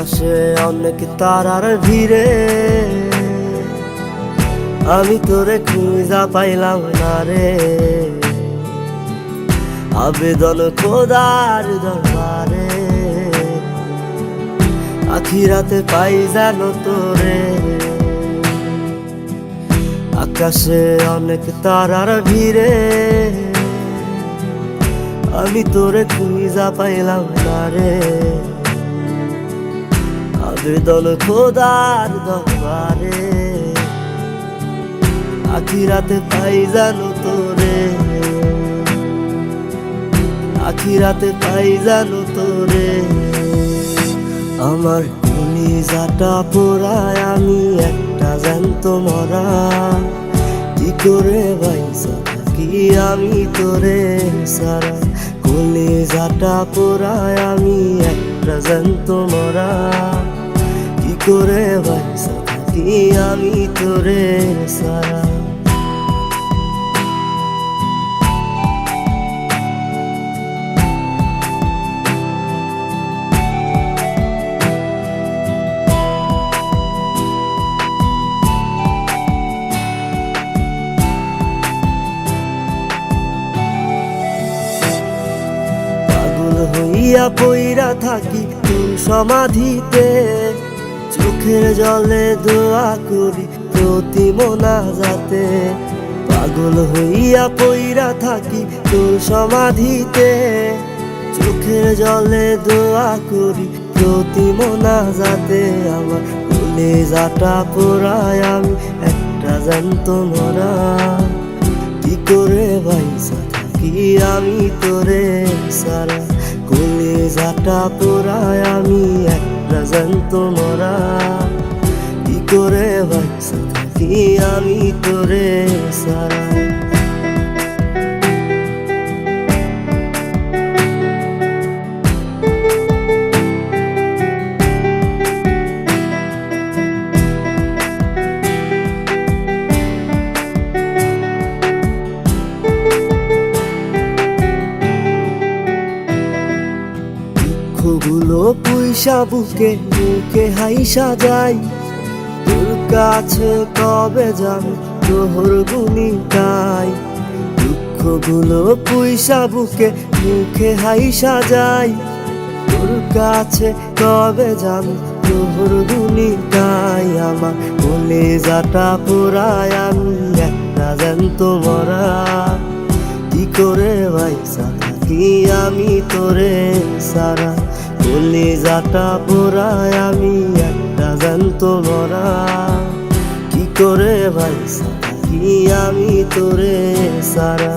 আকাশে অনেক তারার ভিড়ে আমি তোরে খুঁজা পাইলাম না রে। আবেদন খোদার দরবারে, আখিরাতে পাই জানো তোরে। আকাশে অনেক তারার ভিড়ে আমি তোরে খুঁজা পাইলাম না রে। আবেদন খোদার দরবারে, আখিরাতে পাই জানো তোরে। আখিরাতে পাই জানো তোরে। আমার কলিজাটা পোড়ায় আমি একটা জ্যান্ত মরা। কি করে বাইসা থাকি আমি তোরে সারা। কলিজাটা পোড়ায় আমি একটা জ্যান্ত মরা। কি করে বাইসা থাকি আমি তোরে সারা। হইয়া পইরা থাকি তোর সমাধিতে, চোখের জলে দোয়া করি প্রতি মোনাজাতে। পাগল হইয়া পইরা থাকি তোর সমাধিতে, চোখের জলে দোয়া করি প্রতি মোনাজাতে। আমার কলিজাটা পোড়ায় আমি একটা জ্যান্ত মরা। কি করে বাইসা থাকি আমি তোরে সারা। কলিজাটা পোড়ায় আমি একটা জ্যান্ত মরা। কি করে বাইসা থাকি আমি তোরে সারা। দুঃখগুলো পুইসা বুকে মুখে হাইসা যাই, তোর কাছে কবে যাবে তোর গুনি গাই। দুঃখগুলো পুইসা বুকে মুখে হাইসা যাই, তোর কাছে কবে যাবে তোর গুনি গাই। আমার কলিজাটা পোড়ায় আমি একটা জ্যান্ত মরা। কি করে বাইসা থাকি আমি তোরে সারা। কলিজাটা পোড়ায় আমি একটা জ্যান্ত মরা। কি করে বাইসা থাকি আমি তোরে সারা।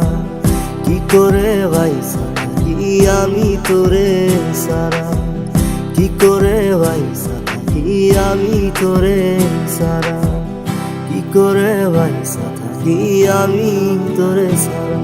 কি করে বাইসা থাকি আমি তোরে সারা। কি করে বাইসা থাকি আমি তোরে সারা। কি করে বাইসা থাকি আমি তোরে সারা।